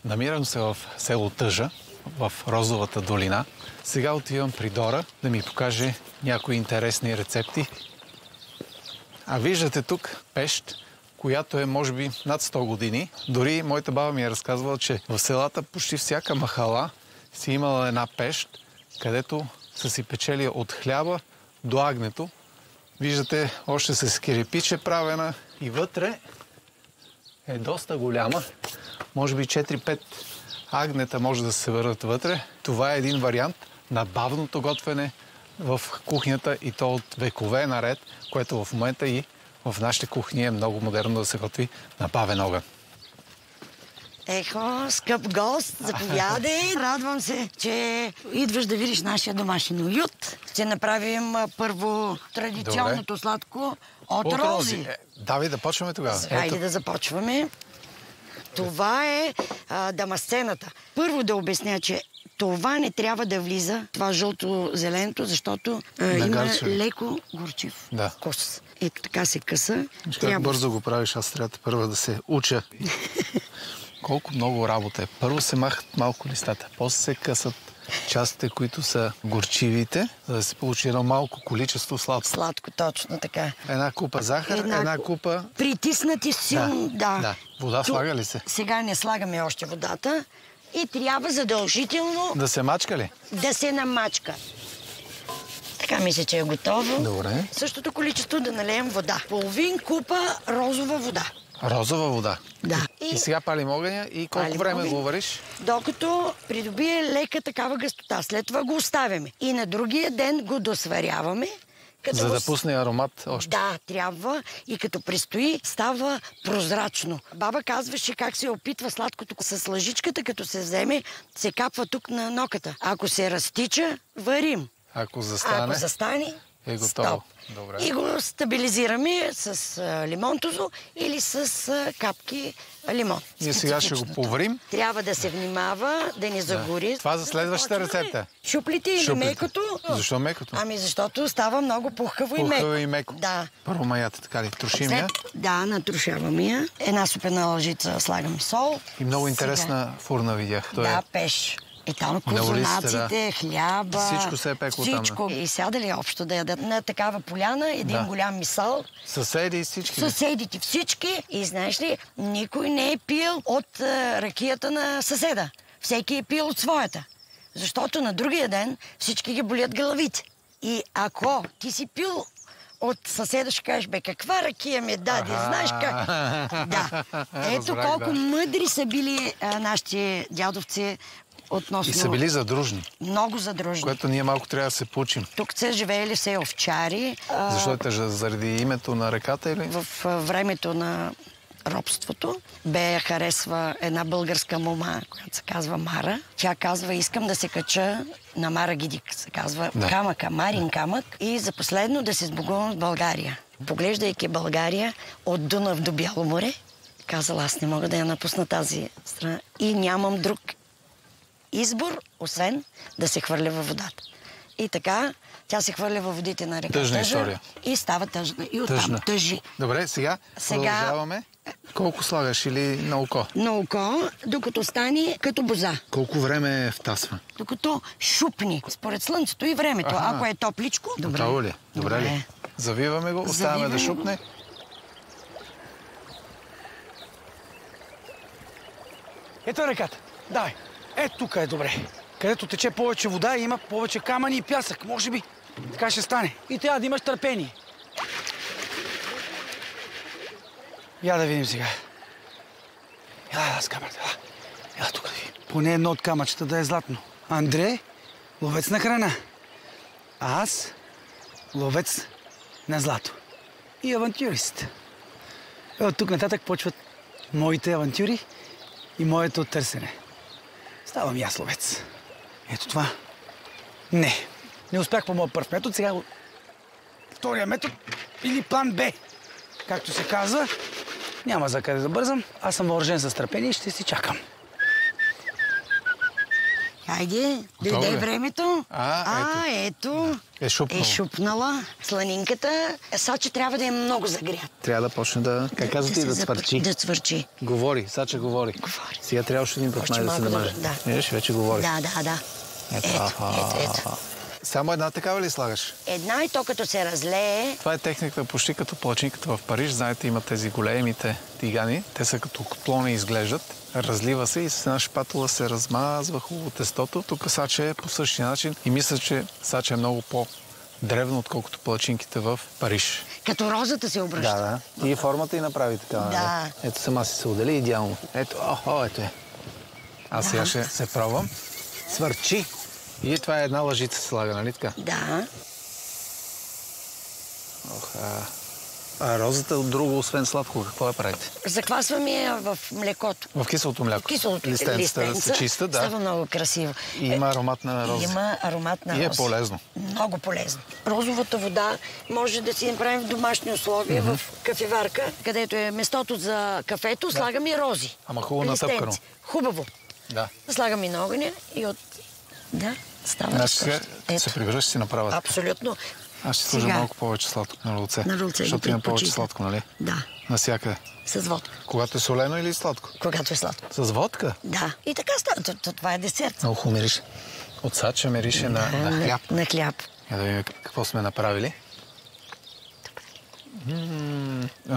Намирам се в село Тъжа, в Розовата долина. Сега отивам при Дора да ми покаже някои интересни рецепти. А виждате тук пещ, която е може би над 100 години. Дори моята баба ми е разказвала, че в селата почти всяка махала си имала една пещ, където са си печели от хляба до агнето. Виждате, още с кирпич е правена и вътре е доста голяма. Може би 4-5 агнета може да се върнат вътре. Това е един вариант на бавното готвене в кухнята и то от векове наред, което в момента и в нашите кухни е много модерно да се готви на бавен огън. Ехо, скъп гост, заповядай. Радвам се, че идваш да видиш нашия домашен уют. Ще направим първо традиционното сладко от рози. Давай да почваме тогава. Хайде да започваме. Това е дамасцената. Първо да обясня, че това не трябва да влиза, това жълто-зеленото, защото има леко горчив вкус. Ето така се къса. Как бързо го правиш, аз трябва първо да се уча. Колко много работа е. Първо се махат малко листата, после се късат частите, които са горчивите, за да се получи едно малко количество сладко. Сладко, точно така. Една купа захар, една купа... Притиснати силно, да. Вода слага ли се? Сега не слагаме още водата и трябва задължително... Да се мачка ли? Да се намачка. Така мисля, че е готово. Добре. Същото количество да налеем вода. Половин купа розова вода. Розова вода? Да. И сега палим огъня и колко време го вариш? Докато придобие лека такава гъстота. След това го оставяме. И на другия ден го досваряваме. За да пусне аромат още? Да, трябва. И като престои, става прозрачно. Баба казваше как се опитва сладкото с лъжичката, като се вземе, се капва тук на ноката. Ако се разтича, варим. Ако застане, е готово. Стоп. Добре. И го стабилизираме с лимонтозо или с капки лимон. Ние сега ще го поварим. Трябва да се внимава да не загори. Това за следващата рецепта. Шуплите или мекото. Защо мекото? Ами защото става много пухкаво и меко. Пухкаво и меко. Да. Първо маята, така ли? Трошим я? Да, натрушаваме я. Една супена лъжица слагаме сол. И много интересна фурна видях. Да, пеш. И там козунаците, хляба, всичко се е пекло там. Всичко. И сядали общо да ядат на такава поляна, един голям мисал. Съседи и всички. Съседите всички. И знаеш ли, никой не е пил от ракията на съседа. Всеки е пил от своята. Защото на другия ден всички ги болят главите. И ако ти си пил от съседа, ще кажеш, бе, каква ракия ми даде, знаеш как? Да. Ето колко мъдри са били нашите дядовци. Относно... И са били задружни. Много задружни. Което ние малко трябва да се получим. Тук са живеели все овчари. Защо е тъжа? Заради името на реката или? В времето на робството Бея харесва една българска мома, която се казва Мара. Тя казва, искам да се кача на Мара Гидик, се казва камъка, Марин камък, и за последно да се сбогувам с България. Поглеждайки България от Дунав до Бяло море, казала, аз не мога да я напусна тази страна и нямам друг избор, освен да се хвърля във водата. И така, тя се хвърля във водите на река Тъжна история. И става тъжна. И оттам тъжи. Добре, сега продължаваме. Колко слагаш или на око? На око, докато стане като боза. Колко време втасва? Докато шупни. Според слънцето и времето. Ако е топличко... Готово ли? Добре ли? Завиваме го, оставяме да шупне. Ето реката. Давай. Ето тук е добре. Където тече повече вода и има повече камъни и пясък. Може би така ще стане. И трябва да имаш търпение. Я да видим сега. Ела с камерата. Ела тук да видим. Поне едно от камъчета да е златно. Андре, ловец на храна. А аз, ловец на злато. И авантюрист. От тук нататък почват моите авантюри и моето търсене. Ставам аз ловец. Ето това. Не успях по моят първ метод. Сега втория метод или план Б. Както се казва, няма за къде да бързам. Аз съм въоръжен с търпение и ще си чакам. Хайде, Готово дойде ли? времето. Ето. Ето. Е шупнала. Сланинката. Сача трябва да е много загрят. Трябва да почне да... Как казвате ти, да цвърчи? Да цвърчи. Говори, Сача говори. Сега трябваше един път май да се намаже. Да. Виж, вече говори. Да. Ето. Само една такава ли слагаш? Една и то като се разлее. Това е техниката почти като палачинката в Париж. Знаете, има тези големите тигани. Те са като котлони изглеждат. Разлива се и с една шпатула се размазва хубаво тестото. Тук Сача е по същия начин и мисля, че Сача е много по-древно, отколкото палачинките в Париж. Като розата се обръща. Да. И формата й направи така. Да. Ето сама си се отдели идеално. Ето, ето е. Аз сега ще се пробвам. Свърчи. И това е една лъжица се слага, нали така? Да. А розата от друго, освен сладко, какво я правите? Заквасваме я в млекото. В киселото мляко. Листенцата да се чиста, да. Става много красиво. И има аромат на роза. Има аромат на роза. И е полезно. Много полезно. Розовата вода може да си направим в домашни условия, в кафеварка, където е местото за кафето, слагаме и рози. Ама хубаво натъпкано. Хубаво. Да. Слагаме на огъня и от... Да, става Значи се прибираш, си направят. Абсолютно. Аз ще сложа малко повече сладко на рулце. На рулце. Защото има повече сладко, нали? Да. Насякъде. С водка. Когато е солено или сладко? Когато е сладко. С водка? Да. И така става. Това е десерт. Много хубаво мирише. От Сача мирише на хляб. На хляб. Да видим какво сме направили.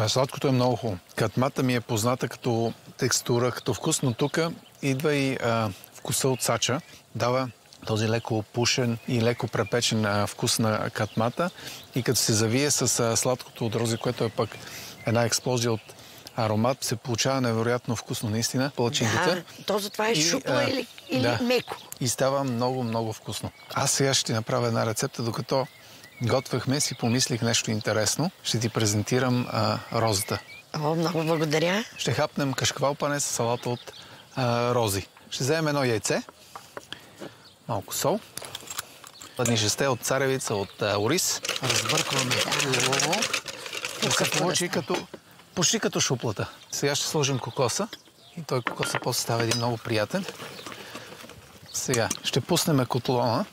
Сладкото е много хубаво. Катмата ми е позната като текстура, като вкус, но тук идва и вкуса от Сача. Дава този леко опушен и леко препечен вкус на катмата и като се завие с сладкото от рози, което е пък една експлозия от аромат, се получава невероятно вкусно наистина палачинката. Да, то затова е шупла или меко. И става много, много вкусно. Аз сега ще ти направя една рецепта, докато готвехме, си помислих нещо интересно. Ще ти презентирам розата. О, много благодаря. Ще хапнем кашкавал пане с салата от рози. Ще вземем едно яйце, малко сол, ни жесте от царевица, от ориз. Разбъркваме хубаво. Да се получи почти като шуплата. Сега ще сложим кокоса и той кокоса после става един много приятен. Сега ще пуснем котлона.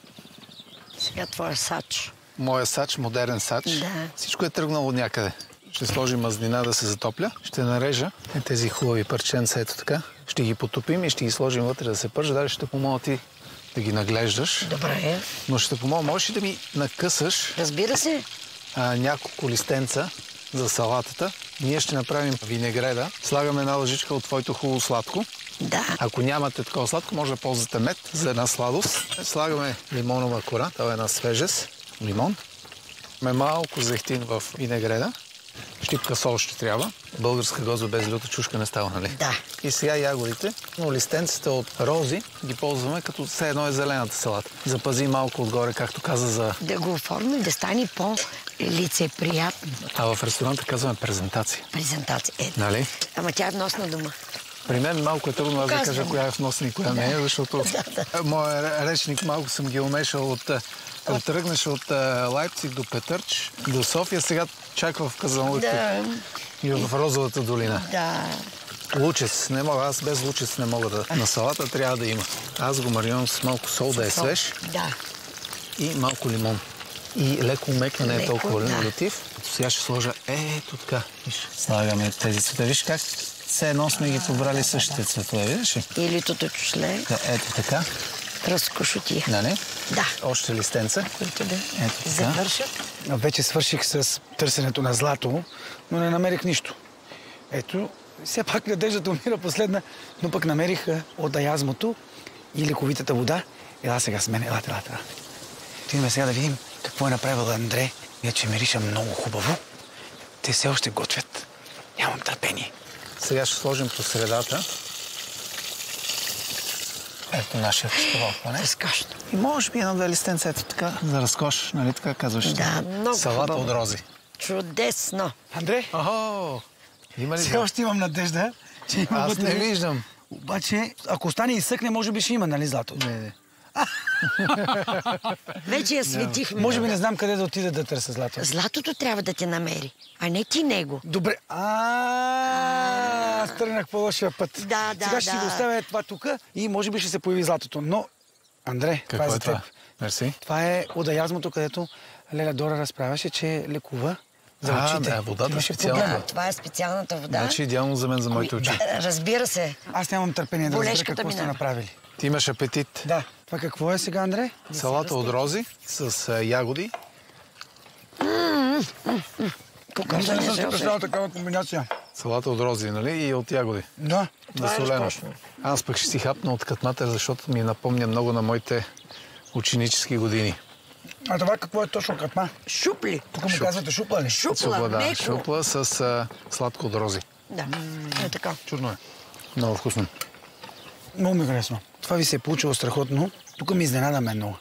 Сега твоя сач. Моя сач, модерен сач. Да. Всичко е тръгнало от някъде. Ще сложим мазнина да се затопля. Ще нарежа тези хубави парченца, ето така. Ще ги потопим и ще ги сложим вътре да се пържа. Дали ще помоля ти да ги наглеждаш. Добре. Но ще помоля, можеш ли да ми накъсаш Разбира се. няколко листенца за салатата. Ние ще направим винегреда. Слагаме една лъжичка от твоето хубаво сладко. Да. Ако нямате такова сладко, може да ползвате мед за една сладост. Слагаме лимонова кора. Това е една свежест. Лимон. Малко зехтин в винегреда. Щипка сол ще трябва. Българска гоза без люта чушка не става, нали? Да. И сега ягодите, но листенците от рози ги ползваме като все едно е зелената салата. Запази малко отгоре, както каза за... Да го оформим, да стане по-лицеприятно. А в ресторанта казваме презентация. Презентация. Нали? Ама тя е вносна дума. При мен малко е трудно аз да кажа коя е вносна и коя не е, защото моя речник малко съм ги умешал от... Като тръгнеш от Лайпциг до Петърч, до София, сега чак в Казанлък и в Розовата долина. Да. Лучец. Не мога, аз без лучец не мога да... На салата трябва да има. Аз го маринирам с малко сол, да е свеж. Да. И малко лимон. И леко мек, не е толкова лимонатив. Сега ще сложа ето така. Слагаме тези цветове. Виж как все едно сме ги побрали същите цветове, видиш ли? Или туто чушле. Ето така. Разкошотия. Нали? Да. Още листенца. Които да завършат. Вече свърших с търсенето на злато, но не намерих нищо. Ето, все пак надеждата умира последна, но пък намерих от аязмото и лековитата вода. Ела сега с мен, елате. Отидем сега да видим какво е направил Андре. Иначе мириша много хубаво. Те все още готвят. Нямам търпение. Сега ще сложим по средата. Ето нашия кашкавал пане. Разкошно. И може би едно-две листенца, ето така, за разкош, нали така казваш? Да, много салата хубаво. от рози. Чудесно. Андре, Охо! Има ли все още имам надежда, че има Аз вътре. не виждам. Обаче, ако остане и съкне, може би ще има, нали, злато? Не. Вече я светихме. Може би не знам къде да отида да търся злато. Златото трябва да те намери, а не ти него. Добре. Аз тръгнах по лошия път. Да. Сега ще си го оставя това тук и може би ще се появи златото. Но Андре, това е за теб. Мерси. Това е одаязмото, където Леля Дора разправяше, че лекува за очите. Да, водата специална. Това е специалната вода. Значи идеално за мен, за моите очи. Разбира се. Аз нямам търпение да разбера Болешката какво сте минава. направили. Ти имаш апетит. Да. Това какво е сега, Андре? Салата от рози с ягоди. Такава комбинация. Салата от рози, нали? И от ягоди. Да. Засолено. Аз пък ще си хапна от катмата, защото ми напомня много на моите ученически години. А това какво е точно катма? Шупли. Тук му казвате шупла ли? Шупла, Да, меко. шупла с сладко от рози. Да, е така. Чудно е. Много вкусно. Много ми харесва. Това ви се е получило страхотно. Тук ми изненада мен много.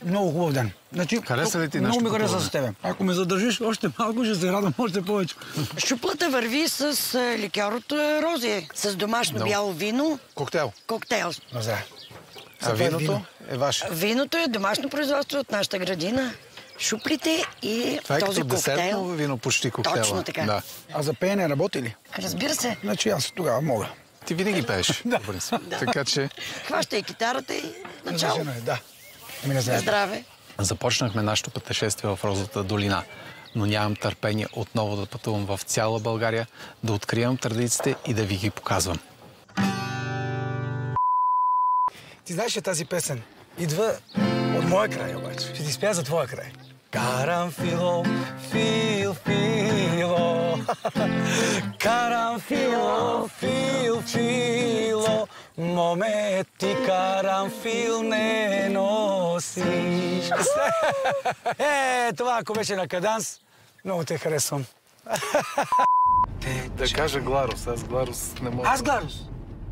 Много хубав ден. Значи, Хареса ли ти много нашето ми хареса пътуване? с тебе. Ако ме задържиш още малко, ще се радвам още повече. Шуплата върви с ликьор от рози, с домашно бяло вино, Коктейл. коктейл. Здраве. А виното е ваше. Виното е домашно производство от нашата градина. Шуплите и Това е този като десертно коктейл. вино, почти коктейла. Точно така. Да. А за пеене работи ли? Разбира се. Значи аз тогава мога. Ти винаги пееш. Да. Така че Хващай китарата и начало. Разрешено е, да. Ми не знаете. Здраве. започнахме нашето пътешествие в Розовата долина, но нямам търпение отново да пътувам в цяла България, да откривам традициите и да ви ги показвам. Ти знаеш ли тази песен? Идва от моя край обаче. Ще ти спя за твоя край. Карамфило, фил-фило. Карамфило, фил-фило. Моме, ти карамфил не носиш. Това ако беше на каданс, много те харесвам. Да кажа Гларус, аз Гларус не мога. Аз Гларус?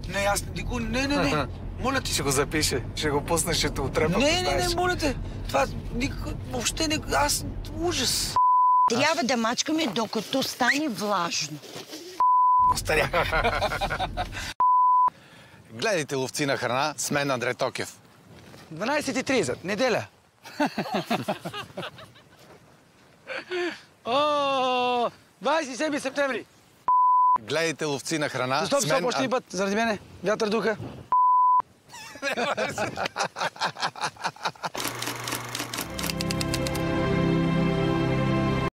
Не, аз никога... Не. Моля ти. Ще го запише, ще го пуснеш, ще те отрепа. Не, моля те. Това въобще не... Аз... Ужас. Трябва да мачкаме, докато стане влажно. Остаря. Гледайте ловци на храна с мен Андре Токев. 12:30, неделя. О, 27 септември. Гледайте ловци на храна Стоп, с мен... още един път, заради мене. Вятър духа.